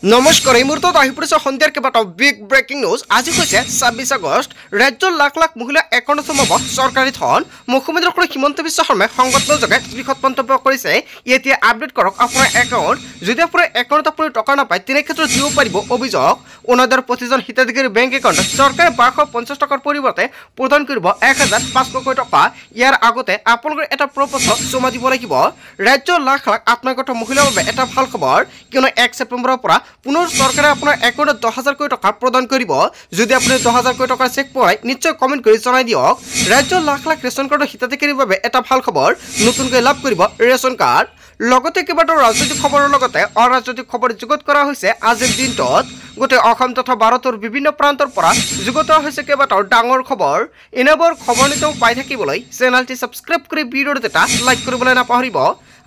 নমস্কাৰ এই মুহূৰ্তত আহি পৰিছে সন্ধিয়াৰ কেইবাটাও বিগ ব্ৰেকিং নিউজ। আজি হৈছে ২৬ আগষ্ট। ৰাজ্যৰ লাখ লাখ মহিলা একাউণ্টত সোমাব চৰকাৰী ধন। মুখ্যমন্ত্ৰী হিমন্ত বিশ্ব শৰ্মাই সংবাদমেলযোগে বৃহৎ মন্তব্য কৰিছে। এতিয়া আপডেট কৰক আপোনাৰ একাউণ্ট। যদি আপোনাৰ একাউণ্টত আপুনি টকা নাপায় তেনে ক্ষেত্ৰত দিব পাৰিব অভিযোগ। অনাদায়ৰ প্ৰতিজন হিতাধিকাৰী বেংক একাউণ্টত চৰকাৰে ১২৫০ টকাৰ পৰিৱৰ্তে প্ৰদান কৰিব ১৫০০ টকা। ইয়াৰ আগতে আপোনালোকে এটা প্ৰপত্ৰ জমা দিব লাগিব। ৰাজ্যৰ লাখ লাখ আত্মসহায়ক মহিলাৰ বাবে এটা ভাল খবৰ, কিয়নো ১ ছেপ্টেম্বৰৰ পৰা পুনৰ চৰকাৰে আপোনাৰ একাউণ্টত ১০,০০০ কোটি টকা প্ৰদান কৰিব। যদি আপুনি ১০,০০০ কোটি টকাৰ চেক পায় নিশ্চয় কমেণ্ট কৰি জনাই দিয়ক। ৰাজ্যৰ লাখ লাখ ৰেচন কাৰ্ডৰ হিতাধিকাৰীৰ বাবে এটা ভাল খবৰ, নতুনকৈ লাভ কৰিব ৰেচন কাৰ্ড। লগতে কেইবাটাও ৰাজনৈতিক খবৰৰ লগতে অৰাজনৈতিক খবৰ যুগুত কৰা হৈছে আজিৰ দিনটোত। গোটেই অসম তথা ভাৰতৰ বিভিন্ন প্ৰান্তৰ পৰা যুগুত হৈছে কেইবাটাও ডাঙৰ খবৰ। এনেবোৰ খবৰ নিতৌ পাই থাকিবলৈ চেনেলটি ছাবস্ক্ৰাইব কৰি ভিডিঅ'টো এটা লাইক কৰিবলৈ নাপাহৰিব।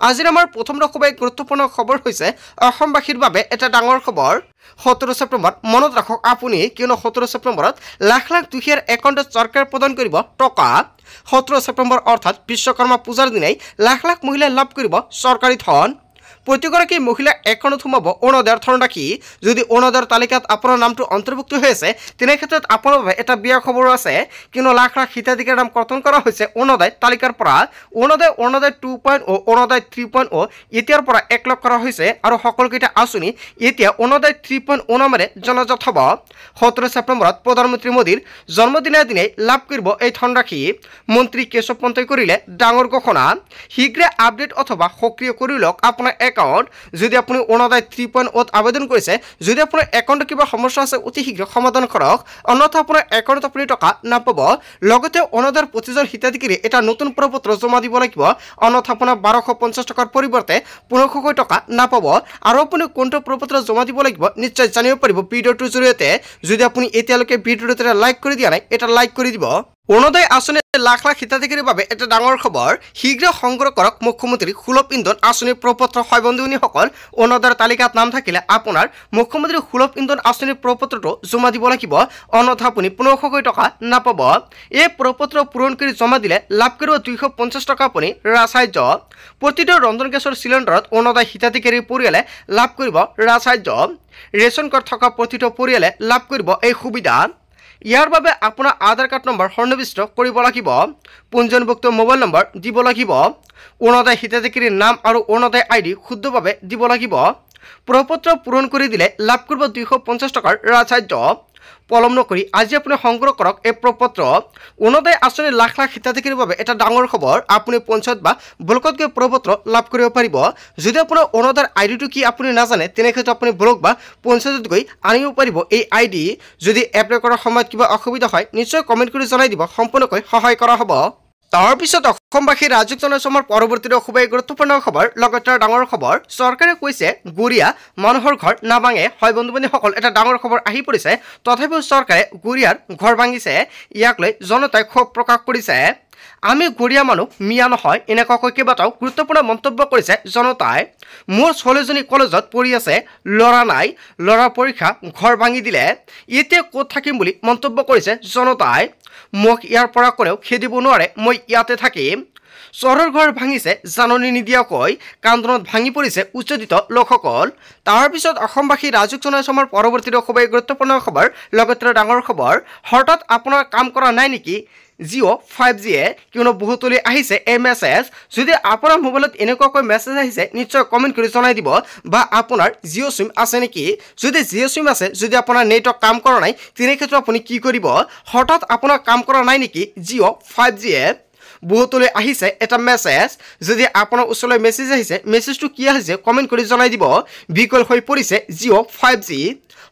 আজিৰ আমাৰ প্ৰথম খুবেই গুৰুত্বপূৰ্ণ খবৰ হৈছে অসমবাসীৰ বাবে এটা ডাঙৰ খবৰ। ১৭ ছেপ্টেম্বৰ মনত ৰাখক আপুনি, কিয়নো ১৭ ছেপ্টেম্বৰত লাখ লাখ দুখীয়াৰ একাউণ্টত চৰকাৰে প্ৰদান কৰিব টকা। ১৭ ছেপ্টেম্বৰ অৰ্থাৎ বিশ্বকৰ্মা পূজাৰ দিনাই লাখ লাখ মহিলাই লাভ কৰিব চৰকাৰী ধন। প্ৰতিগৰাকী মহিলাৰ একাউণ্টত সোমাব অৰুণোদয়ৰ ধনৰাশি। যদি অৰুণোদয়ৰ তালিকাত আপোনাৰ নামটো অন্তৰ্ভুক্ত হৈ আছে তেনে ক্ষেত্ৰত আপোনাৰ বাবে এটা বেয়া খবৰ আছে, কিয়নো লাখ লাখ হিতাধিকাৰীৰ নাম কৰ্তন কৰা হৈছে অৰুণোদয় তালিকাৰ পৰা। অৰুণোদয় 2.0, অৰুণোদয় 3.0 এতিয়াৰ পৰা ১ লাখ কৰা হৈছে আৰু সকলোকেইটা আঁচনি এতিয়া অৰুণোদয় 3.0 নামেৰে জনাজাত হ'ব। ১৭ ছেপ্টেম্বৰত প্ৰধানমন্ত্ৰী মোদীৰ জন্মদিনৰ দিনাই লাভ কৰিব এই ধনৰাশি। মন্ত্ৰী কেশৱ পন্তই কৰিলে ডাঙৰ ঘোষণা। শীঘ্ৰে আপডেট অথবা সক্ৰিয় কৰি লওক আপোনাৰ একাউণ্ট। যদি আপুনি অৰুণোদয় 3.0 আবেদন কৰিছে, যদি আপোনাৰ একাউণ্টত কিবা সমস্যা আছে অতি শীঘ্ৰ সমাধান কৰক, অন্যথা আপোনাৰ একাউণ্টত আপুনি টকা নাপাব। লগতে অৰুণোদয়ৰ প্ৰতিজন হিতাধিকাৰী এটা নতুন প্ৰপত্ৰ জমা দিব লাগিব, অন্যথা আপোনাৰ ১২৫০ টকাৰ পৰিৱৰ্তে ১৫০০ টকা নাপাব। আৰু আপুনি কোনটো প্ৰপত্ৰ জমা দিব লাগিব নিশ্চয় জানিব পাৰিব ভিডিঅ'টোৰ জৰিয়তে। যদি আপুনি এতিয়ালৈকে ভিডিঅ'টো এটা লাইক কৰি দিয়া নাই, এটা লাইক কৰি দিব। অৰুণোদয় আঁচনিৰ লাখ লাখ হিতাধিকাৰীৰ বাবে এটা ডাঙৰ খবৰ। শীঘ্ৰে সংগ্ৰহ কৰক মুখ্যমন্ত্ৰী সুলভ ইন্ধন আঁচনিৰ প্ৰপত্ৰ। হয় বন্ধুসকল, অৰুণোদয়ৰ তালিকাত নাম থাকিলে আপোনাৰ মুখ্যমন্ত্ৰী সুলভ ইন্ধন আঁচনিৰ প্ৰপত্ৰটো জমা দিব লাগিব, অন্যথা আপুনি ১৫০০ টকা নাপাব। এই প্ৰপত্ৰ পূৰণ কৰি জমা দিলে লাভ কৰিব ২৫০ টকা আপুনি ৰাজসাহায্য। প্ৰতিটো ৰন্ধন গেছৰ চিলিণ্ডাৰত অৰুণোদয় হিতাধিকাৰীৰ পৰিয়ালে লাভ কৰিব ৰাজসাহায্য। ৰেচন কাৰ্ড থকা প্ৰতিটো পৰিয়ালে লাভ কৰিব এই সুবিধা। ইয়াৰ বাবে আপোনাৰ আধাৰ কাৰ্ড নম্বৰ সন্নিৱিষ্ট কৰিব লাগিব, পঞ্জীয়নভুক্ত মোবাইল নম্বৰ দিব লাগিব, অৰুণোদয় হিতাধিকাৰীৰ নাম আৰু অৰুণোদয় ID শুদ্ধভাৱে দিব লাগিব। প্ৰপত্ৰ পূৰণ কৰি দিলে লাভ কৰিব ২৫০ টকাৰ ৰাজসাহায্য। পলম নকৰি আজি আপুনি সংগ্ৰহ কৰক এই প্ৰপত্ৰ। অৰুণোদয় আঁচনিৰ লাখ লাখ হিতাধিকাৰীৰ বাবে এটা ডাঙৰ খবৰ। আপুনি পঞ্চায়ত বা ব্লকত গৈ প্ৰপত্ৰ লাভ কৰিব পাৰিব। যদি আপোনাৰ অৰুণোদয়ৰ IDটো কি আপুনি নাজানে তেনে ক্ষেত্ৰত আপুনি ব্লক বা পঞ্চায়তত গৈ আনিব পাৰিব এই ID। যদি এপ্লাই কৰাৰ সময়ত কিবা অসুবিধা হয় নিশ্চয় কমেণ্ট কৰি জনাই দিব, সম্পূৰ্ণকৈ সহায় কৰা হ'ব। তাৰপিছত অসমবাসী ৰাজ্যিক জনসমৰ পৰৱৰ্তী খুবেই গুৰুত্বপূৰ্ণ খবৰ, লগতে ডাঙৰ খবৰ। চৰকাৰে কৈছে গুৰিয়া মানুহৰ ঘৰ নাভাঙে। হয় বন্ধুসকল, এটা ডাঙৰ খবৰ আহি পৰিছে। তথাপিও চৰকাৰে গুৰিয়াৰ ঘৰ ভাঙিছে। ইয়াক লৈ জনতাই ক্ষোভ প্ৰকাশ কৰিছে। আমি গৰীয়া মানুহ, মিয়া নহয়, এনেকুৱাকৈ কেইবাটাও গুৰুত্বপূৰ্ণ মন্তব্য কৰিছে জনতাই। মোৰ ছোৱালীজনী কলেজত পঢ়ি আছে, ল'ৰা নাই, ল'ৰাৰ পৰীক্ষা, ঘৰ ভাঙি দিলে, এতিয়া ক'ত থাকিম বুলি মন্তব্য কৰিছে জনতাই। মোক ইয়াৰ পৰা কোনেও খেদিব নোৱাৰে, মই ইয়াতে থাকিম। চহৰৰ ঘৰ ভাঙিছে জাননী নিদিয়াকৈ, কান্দোনত ভাঙি পৰিছে উচ্চদিত লোকসকল। তাৰপিছত অসমবাসী ৰাজ্যিক জনসমৰ পৰৱৰ্তী খুবেই গুৰুত্বপূৰ্ণ খবৰ, লগতে ডাঙৰ খবৰ। হঠাৎ আপোনাৰ কাম কৰা নাই নেকি জিঅ' 5Gয়ে, কিয়নো বহুতলৈ আহিছে এই মেছেজ। যদি আপোনাৰ মোবাইলত এনেকুৱাকৈ মেছেজ আহিছে নিশ্চয় কমেণ্ট কৰি জনাই দিব। বা আপোনাৰ জিঅ' চিম আছে নেকি? যদি জিঅ' চিম আছে, যদি আপোনাৰ নেটৱৰ্ক কাম কৰা নাই তেনে ক্ষেত্ৰত আপুনি কি কৰিব? হঠাৎ আপোনাৰ কাম কৰা নাই নেকি জিঅ' 5Gয়ে? বহুতলৈ আহিছে এটা মেছেজ। যদি আপোনাৰ ওচৰলৈ মেছেজ আহিছে, মেছেজটো কি আহিছে কমেণ্ট কৰি জনাই দিব। বিকল হৈ পৰিছে জিঅ' 5G।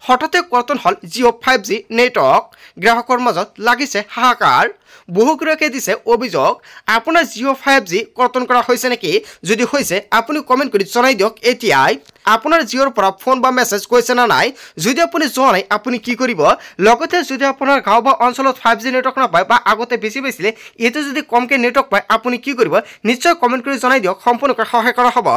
হঠাতে কৰ্তন হ'ল জিঅ' 5G নেটৱৰ্ক। গ্ৰাহকৰ মাজত লাগিছে হাহাকাৰ। বহুগৰাকীয়ে দিছে অভিযোগ। আপোনাৰ জিঅ' 5G কৰ্তন কৰা হৈছে নেকি? যদি হৈছে আপুনি কমেণ্ট কৰি জনাই দিয়ক এতিয়াই। আপোনাৰ জিঅ'ৰ পৰা ফোন বা মেছেজ গৈছে না নাই? যদি আপুনি যোৱা নাই আপুনি কি কৰিব? লগতে যদি আপোনাৰ গাঁও বা অঞ্চলত 5G নেটৱৰ্ক নাপায় বা আগতে বেছি পাইছিলে, এইটো যদি কমকৈ নেটৱৰ্ক পায় আপুনি কি কৰিব? নিশ্চয় কমেণ্ট কৰি জনাই দিয়ক, সম্পূৰ্ণকৈ সহায় কৰা হ'ব।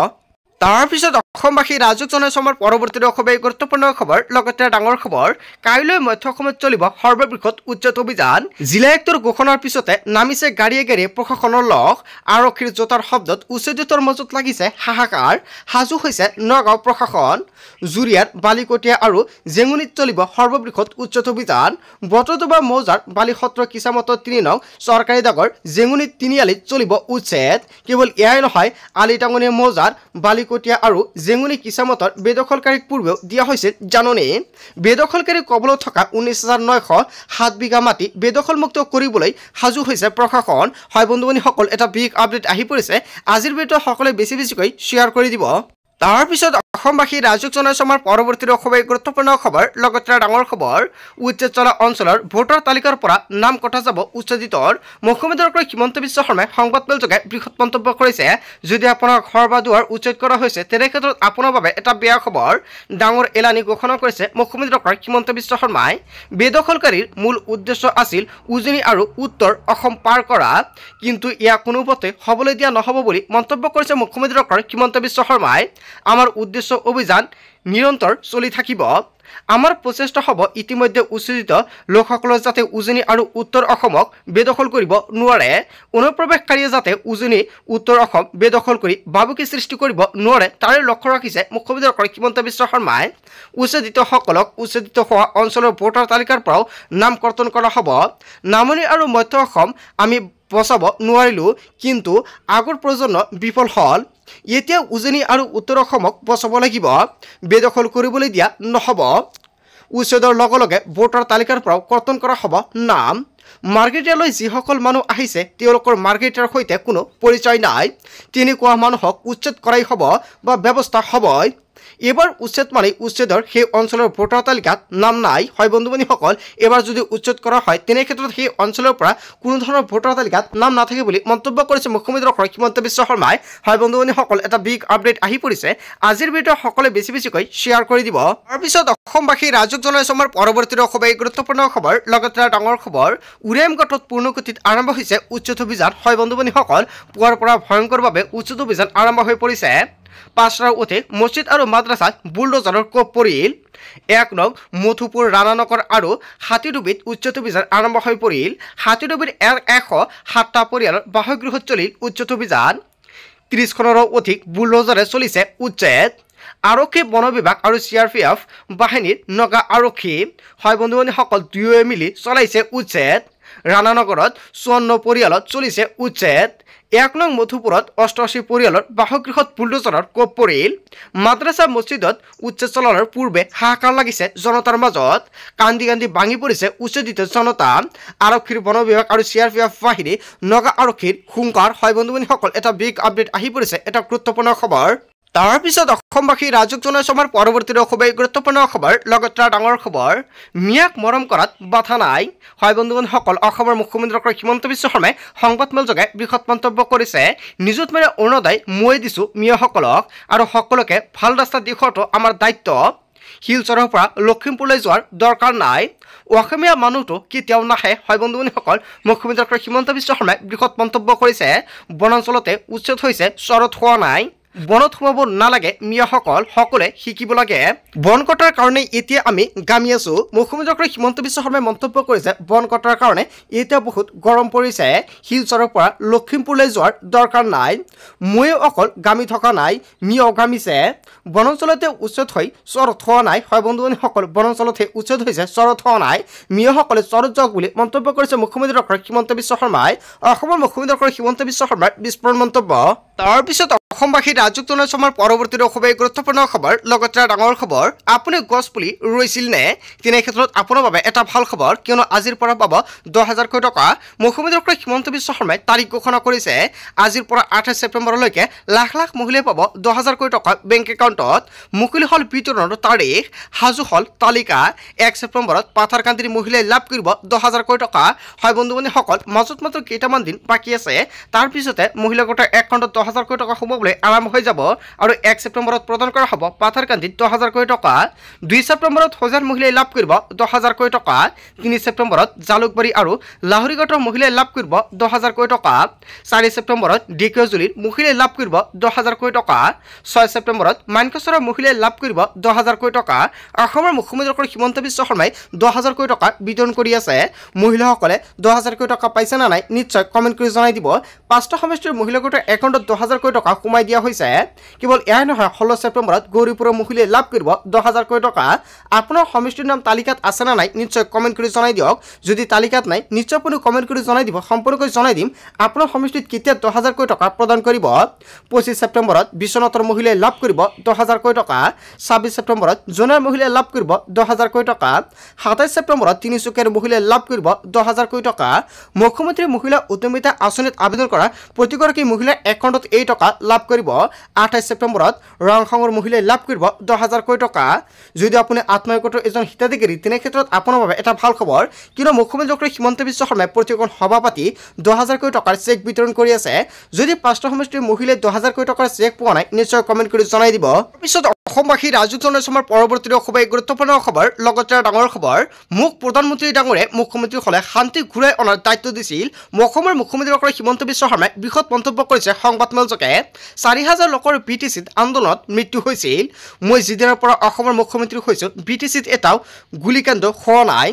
তাৰ পিছত অসমবাসী ৰাজক জনাইছে আমাৰ পৰৱৰ্তী খুবেই গুৰুত্বপূৰ্ণ খবৰ লগতে ডাঙৰ খবৰ কাইলৈ মধ্য অসমত চলিব সৰ্ববৃহৎ উচ্ছেদ অভিযান জিলা আয়ুক্তৰ ঘোষণাৰ পিছতে নামিছে গাড়ীয়ে গাড়ীয়ে প্ৰশাসনৰ লগ আৰক্ষীৰ জোতাৰ শব্দত উচ্ছেদিতৰ মাজত লাগিছে হাহাকাৰ সাজু হৈছে নগাঁও প্ৰশাসন জুৰিয়াৰ বালিকটীয়া আৰু জেঙুনিত চলিব সৰ্ববৃহৎ উচ্ছেদ অভিযান বটদবা মৌজাৰ বালিসত্ৰ কিচামতৰ ৩ নং চৰকাৰী দাগৰ জেঙুনিত তিনিআলিত চলিব উচ্ছেদ কেৱল এয়াই নহয় আলিটাঙনীয়া মৌজাৰ বালিকটীয়া আৰু জেঙুনি কিচামতৰ বেদখলকাৰীক পূৰ্বেও দিয়া হৈছিল জাননী বেদখলকাৰী কবলত থকা ১৯,৯০৭ বিঘা মাটি বেদখলমুক্ত কৰিবলৈ সাজু হৈছে প্ৰশাসন হয় বন্ধুবান্ধৱীসকল এটা বিগ আপডেট আহি পৰিছে আজিৰ ভিডিঅ' সকলোৱে বেছিকৈ শ্বেয়াৰ কৰি দিব তাৰ পিছত অসমবাসী ৰাজক জনাইছে আমাৰ পৰৱৰ্তী খুবেই গুৰুত্বপূৰ্ণ খবৰ লগতে ডাঙৰ খবৰ উচ্ছেদ চলা অঞ্চলৰ ভোটাৰ তালিকাৰ পৰা নাম কটা যাব উচ্ছেদিতৰ মুখ্যমন্ত্ৰী হিমন্ত বিশ্ব শৰ্মাই সংবাদমেল যোগে বৃহৎ মন্তব্য কৰিছে যদি আপোনাৰ ঘৰ বা দুৱাৰ উচ্ছেদ কৰা হৈছে তেনে ক্ষেত্ৰত আপোনাৰ বাবে এটা বেয়া খবৰ ডাঙৰ এলানি ঘোষণা কৰিছে মুখ্যমন্ত্ৰী হিমন্ত বিশ্ব শৰ্মাই বেদখলকাৰীৰ মূল উদ্দেশ্য আছিল উজনি আৰু উত্তৰ অসম পাৰ কৰা কিন্তু ইয়াক কোনোপথে হ'বলৈ দিয়া নহ'ব বুলি মন্তব্য কৰিছে মুখ্যমন্ত্ৰী হিমন্ত বিশ্ব শৰ্মাই আমাৰ উদ্দেশ্য অভিযান নিৰন্তৰ চলি থাকিব আমাৰ প্ৰচেষ্টা হ'ব ইতিমধ্যে উচ্ছেদিত লোকসকলৰ যাতে উজনি আৰু উত্তৰ অসমক বেদখল কৰিব নোৱাৰে অনুপ্ৰৱেশকাৰীয়ে যাতে উজনি উত্তৰ অসম বেদখল কৰি বাবুকি সৃষ্টি কৰিব নোৱাৰে তাৰে লক্ষ্য ৰাখিছে মুখ্যমন্ত্ৰী হিমন্ত বিশ্ব শৰ্মাই উচ্ছেদিতসকলক উচ্ছেদিত হোৱা অঞ্চলৰ ভোটাৰ তালিকাৰ পৰাও নাম কৰ্তন কৰা হ'ব নামনি আৰু মধ্য অসম আমি বচাব নোৱাৰিলোঁ কিন্তু আগৰ প্ৰজন্ম বিফল হ'ল এতিয়া উজনি আৰু উত্তৰ অসমক বচাব লাগিব বেদখল কৰিবলৈ দিয়া নহ'ব উচ্ছেদৰ লগে লগে ভোটাৰ তালিকাৰ পৰাও কৰ্তন কৰা হ'ব নাম মাৰ্কেটিয়ালৈ যিসকল মানুহ আহিছে তেওঁলোকৰ মাৰ্কেটিয়াৰ সৈতে কোনো পৰিচয় নাই তেনেকুৱা মানুহক উচ্ছেদ কৰাই হ'ব বা ব্যৱস্থা হ'বই এবাৰ উচ্ছেদ মানে উচ্ছেদৰ সেই অঞ্চলৰ ভোটাৰ তালিকাত নাম নাই হয় বন্ধুবান্ধৱীসকল এবাৰ যদি উচ্ছেদ কৰা হয় তেনে ক্ষেত্ৰত সেই অঞ্চলৰ পৰা কোনো ধৰণৰ ভোটাৰ তালিকাত নাম নাথাকে বুলি মন্তব্য কৰিছে মুখ্যমন্ত্ৰী হিমন্ত বিশ্ব শৰ্মাই হয় বন্ধুবান্ধৱীসকল এটা বিগ আপডেট আহি পৰিছে আজিৰ ভিডিঅ' সকলোৱে বেছিকৈ শ্বেয়াৰ কৰি দিব তাৰপিছত অসমবাসী ৰাজক জনাইছে আমাৰ পৰৱৰ্তী খুবেই গুৰুত্বপূৰ্ণ খবৰ লগতে ডাঙৰ খবৰ উৰিয়ামঘাটত পূৰ্ণগতিত আৰম্ভ হৈছে উচ্ছেদ অভিযান হয় বন্ধুবান্ধৱীসকল পুৱাৰ পৰা ভয়ংকৰভাৱে উচ্ছেদ অভিযান আৰম্ভ হৈ পৰিছে ৫টাৰ অধিক মছজিদ আৰু মাদ্ৰাছাত বুলডোজাৰৰ কোব পৰিল ১ নং মধুপুৰ ৰাণানগৰ আৰু হাতীডুবিত উচ্ছেদ অভিযান আৰম্ভ হৈ পৰিল হাতীডুবিৰ ১০৭টা পৰিয়ালৰ বাসগৃহত চলিল উচ্ছেদ অভিযান ৩০খনৰো অধিক বুলডোজাৰে চলিছে উচ্ছেদ আৰক্ষী বন বিভাগ আৰু CRPF বাহিনীৰ নগা আৰক্ষী হয় বন্ধুবান্ধৱীসকল দুয়োৱে মিলি চলাইছে উচ্ছেদ ৰাণানগৰত ৫৪ পৰিয়ালত চলিছে উচ্ছেদ ১ নং মধুপুৰত ৮৮ পৰিয়ালৰ বাসগৃহত বুলডোজাৰৰ কোব পৰিল মাদ্ৰাছা মছজিদত উচ্ছেদ চলাৰ পূৰ্বে হাহাকাৰ লাগিছে জনতাৰ মাজত কান্দি কান্দি ভাঙি পৰিছে উচ্ছেদিত জনতা আৰক্ষীৰ বন বিভাগ আৰু CRPF বাহিনী নগা আৰক্ষীৰ হুংকাৰ হয় বন্ধুবান্ধৱীসকল এটা বিগ আপডেট আহি পৰিছে এটা গুৰুত্বপূৰ্ণ খবৰ তাৰ পিছত অসমবাসী ৰাজক জনাইছে আমাৰ পৰৱৰ্তী খুবেই গুৰুত্বপূৰ্ণ খবৰ লগতে ডাঙৰ খবৰ মিয়াক মৰম কৰাত বাধা নাই হয় বন্ধুবান্ধৱীসকল অসমৰ মুখ্যমন্ত্ৰী হিমন্ত বিশ্ব শৰ্মাই সংবাদমেল যোগে বৃহৎ মন্তব্য কৰিছে নিযুত মেৰে অৰুণোদয় মই দিছোঁ মিয়াসকলক আৰু সকলোকে ভাল ৰাস্তা দেখুৱাটো আমাৰ দায়িত্ব শিলচৰৰ পৰা লখিমপুৰলৈ যোৱাৰ দৰকাৰ নাই অসমীয়া মানুহটো কেতিয়াও নাহে হয় বন্ধুবান্ধৱীসকল মুখ্যমন্ত্ৰী হিমন্ত বিশ্ব শৰ্মাই বৃহৎ মন্তব্য কৰিছে বনাঞ্চলতে উচ্ছেদ হৈছে চৰত হোৱা নাই বনত সোমাব নালাগে মিয়াসকল সকলোৱে শিকিব লাগে বন কটাৰ কাৰণে এতিয়া আমি গামি আছো মুখ্যমন্ত্ৰী হিমন্ত বিশ্ব শৰ্মাই মন্তব্য কৰিছে বন কটাৰ কাৰণে এতিয়া বহুত গৰম পৰিছে শিলচৰৰ পৰা লখিমপুৰলৈ যোৱাৰ দৰকাৰ নাই মই অকল গামি থকা নাই মিয়াও গামিছে বনাঞ্চলতে উচ্ছেদ হৈ চৰত হোৱা নাই হয় বন্ধুবান্ধৱীসকল বনাঞ্চলতে উচ্ছেদ হৈছে চৰত হোৱা নাই মিয়াসকলে চৰত যাওক বুলি মন্তব্য কৰিছে মুখ্যমন্ত্ৰী হিমন্ত বিশ্ব শৰ্মাই অসমৰ মুখ্যমন্ত্ৰী হিমন্ত বিশ্ব শৰ্মাৰ বিস্ফোৰণ মন্তব্য তাৰপিছত অসমবাসী ৰাজক জনাইছে আমাৰ পৰৱৰ্তী খুবেই গুৰুত্বপূৰ্ণ খবৰ লগতে ডাঙৰ খবৰ আপুনি গছপুলি ৰুইছিল নে তেনে ক্ষেত্ৰত আপোনাৰ বাবে এটা ভাল খবৰ কিয়নো আজিৰ পৰা পাব ১০,০০০ কোটি টকা মুখ্যমন্ত্ৰী হিমন্ত বিশ্ব শৰ্মাই তাৰিখ ঘোষণা কৰিছে আজিৰ পৰা ২৮ ছেপ্টেম্বৰলৈকে লাখ লাখ মহিলাই পাব ১০,০০০ কোটি টকা বেংক একাউণ্টত মুকলি হ'ল বিতৰণৰ তাৰিখ সাজু হ'ল তালিকা ১ ছেপ্টেম্বৰত পাথাৰকান্দিৰ মহিলাই লাভ কৰিব ১০,০০০ কোটি টকা হয় বন্ধুবান্ধৱীসকল মাজত মাত্ৰ কেইটামান দিন বাকী আছে তাৰ পিছতে মহিলা গোটৰ একাউণ্টত ১০,০০০ কোটি টকা সোমাব পাবলৈ আৰম্ভ হৈ যাব আৰু 1 ছেপ্টেম্বৰত প্ৰদান কৰা হ'ব পাথাৰকান্দিত 10,000 কোটি টকা 2 ছেপ্টেম্বৰত হোজাইৰ মহিলাই লাভ কৰিব 10,000 কোটি টকা 3 ছেপ্টেম্বৰত জালুকবাৰী আৰু লাহৰিঘাটৰ মহিলাই লাভ কৰিব 10,000 কোটি টকা 4 ছেপ্টেম্বৰত ডিকিয়জুলিৰ মহিলাই লাভ কৰিব 10,000 কোটি টকা 6 ছেপ্টেম্বৰত মানকাছৰৰ মহিলাই লাভ কৰিব 10,000 কোটি টকা অসমৰ মুখ্যমন্ত্ৰী হিমন্ত বিশ্ব শৰ্মাই 10,000 কোটি টকা বিতৰণ কৰি আছে মহিলাসকলে 10,000 কোটি টকা পাইছে না নাই নিশ্চয় কমেণ্ট কৰি জনাই দিব পাঁচটা সমষ্টিৰ মহিলা গোটৰ একাউণ্টত 10,000 কোটি টকা সোমাই দিয়া হৈছে কেৱল এয়াই নহয় 16 ছেপ্টেম্বৰত গৌৰীপুৰৰ মহিলাই লাভ কৰিব 10,000 কোটি টকা আপোনাৰ সমষ্টিৰ নাম তালিকাত আছে না নাই নিশ্চয় কমেণ্ট কৰি জনাই দিয়ক যদি তালিকাত নাই নিশ্চয় আপুনি কমেণ্ট কৰি জনাই দিব সম্পূৰ্ণকৈ জনাই দিম আপোনাৰ সমষ্টিত কেতিয়া 10,000 কোটি টকা প্ৰদান কৰিব 25 ছেপ্টেম্বৰত বিশ্বনাথৰ মহিলাই লাভ কৰিব 10,000 কোটি টকা 26 ছেপ্টেম্বৰত জোনাৰ মহিলাই লাভ কৰিব 10,000 কোটি টকা 27 ছেপ্টেম্বৰত তিনিচুকীয়াৰ মহিলাই লাভ কৰিব 10,000 কোটি টকা মুখ্যমন্ত্ৰী মহিলা উদ্যমিতা আঁচনিত আবেদন কৰা প্ৰতিগৰাকী মহিলাৰ একাউণ্টত এই টকা লাভ কৰিব 28 ছেপ্টেম্বৰত ৰংখঙৰ মহিলাই লাভ কৰিব 10,000 কোটি টকা যদি আপুনি আত্মসহায়ক এজন হিতাধিকাৰী তেনে ক্ষেত্ৰত আপোনাৰ বাবে এটা ভাল খবৰ কিয়নো মুখ্যমন্ত্ৰী হিমন্ত বিশ্ব শৰ্মাই প্ৰতিখন সভা পাতি 10,000 কোটি টকাৰ চেক বিতৰণ কৰি আছে যদি পাঁচটা সমষ্টিৰ মহিলাই 10,000 কোটি টকাৰ চেক পোৱা নাই নিশ্চয় কমেণ্ট কৰি জনাই দিব পিছত অসমবাসী ৰাজু জনসমৰ পৰৱৰ্তী খুবেই গুৰুত্বপূৰ্ণ খবৰ লগতে ডাঙৰ খবৰ মুখ প্ৰধানমন্ত্ৰী ডাঙৰে মুখ্যমন্ত্ৰীসকলে শান্তি ঘূৰাই অনাৰ দায়িত্ব দিছিল অসমৰ মুখ্যমন্ত্ৰী হিমন্ত বিশ্ব শৰ্মাই বৃহৎ মন্তব্য কৰিছে সংবাদমেলযোগে 4,000 লোকৰ BTCত আন্দোলনত মৃত্যু হৈছিল মই যিদিনৰ পৰা অসমৰ মুখ্যমন্ত্ৰী হৈছোঁ BTCত এটাও গুলীকাণ্ড হোৱা নাই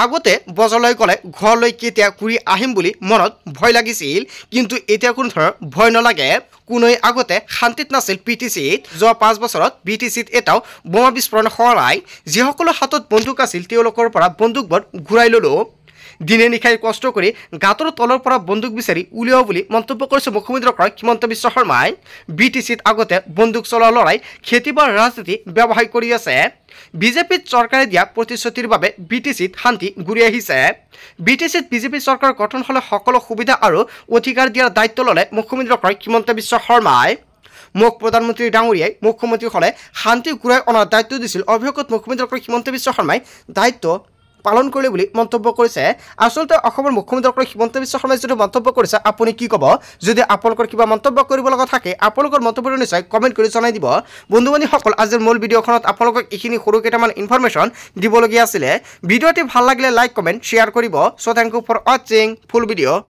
আগতে বজাৰলৈ গ'লে ঘৰলৈ কেতিয়া ঘূৰি আহিম বুলি মনত ভয় লাগিছিল কিন্তু এতিয়া কোনো ধৰণৰ ভয় নালাগে কোনোই আগতে শান্তিত নাছিল BTCত যোৱা 5 বছৰত BTCত এটাও বোমা বিস্ফোৰণ হোৱা নাই যিসকলৰ হাতত বন্দুক আছিল তেওঁলোকৰ পৰা বন্দুকবোৰ ঘূৰাই ল'লোঁ দিনে নিশাই কষ্ট কৰি গাঁতৰ তলৰ পৰা বন্দুক বিচাৰি উলিয়াও বুলি মন্তব্য কৰিছে মুখ্যমন্ত্ৰী হিমন্ত বিশ্ব শৰ্মাই BTCত আগতে বন্দুক চলোৱা ল'ৰাই খেতি বা ৰাজনীতি ব্যৱসায় কৰি আছে বিজেপিত চৰকাৰে দিয়া প্ৰতিশ্ৰুতিৰ বাবে BTCত শান্তি ঘূৰি আহিছে BTCত বিজেপি চৰকাৰ গঠন হ'লে সকলো সুবিধা আৰু অধিকাৰ দিয়াৰ দায়িত্ব ল'লে মুখ্যমন্ত্ৰী হিমন্ত বিশ্ব শৰ্মাই মুখ প্ৰধানমন্ত্ৰী ডাঙৰীয়াই মুখ্যমন্ত্ৰীসকলে শান্তি ঘূৰাই অনাৰ দায়িত্ব দিছিল অভিযোগত মুখ্যমন্ত্ৰী হিমন্ত বিশ্ব শৰ্মাই দায়িত্ব পালন কৰিলে বুলি মন্তব্য কৰিছে আসলতে অসমৰ মুখ্যমন্ত্ৰী হিমন্ত বিশ্ব শৰ্মাই যিটো মন্তব্য কৰিছে আপুনি কি ক'ব যদি আপোনালোকৰ কিবা মন্তব্য কৰিব লগা থাকে আপোনালোকৰ মন্তব্যটো নিশ্চয় কমেণ্ট কৰি জনাই দিব বন্ধু বান্ধৱীসকল আজিৰ মূল ভিডিঅ'খনত আপোনালোকক এইখিনি সৰু কেইটামান ইনফৰমেশ্যন দিবলগীয়া আছিলে ভিডিঅ'টি ভাল লাগিলে লাইক কমেণ্ট শ্বেয়াৰ কৰিব চ' থেংক ইউ ফৰ ৱাচিং ফুল ভিডিঅ'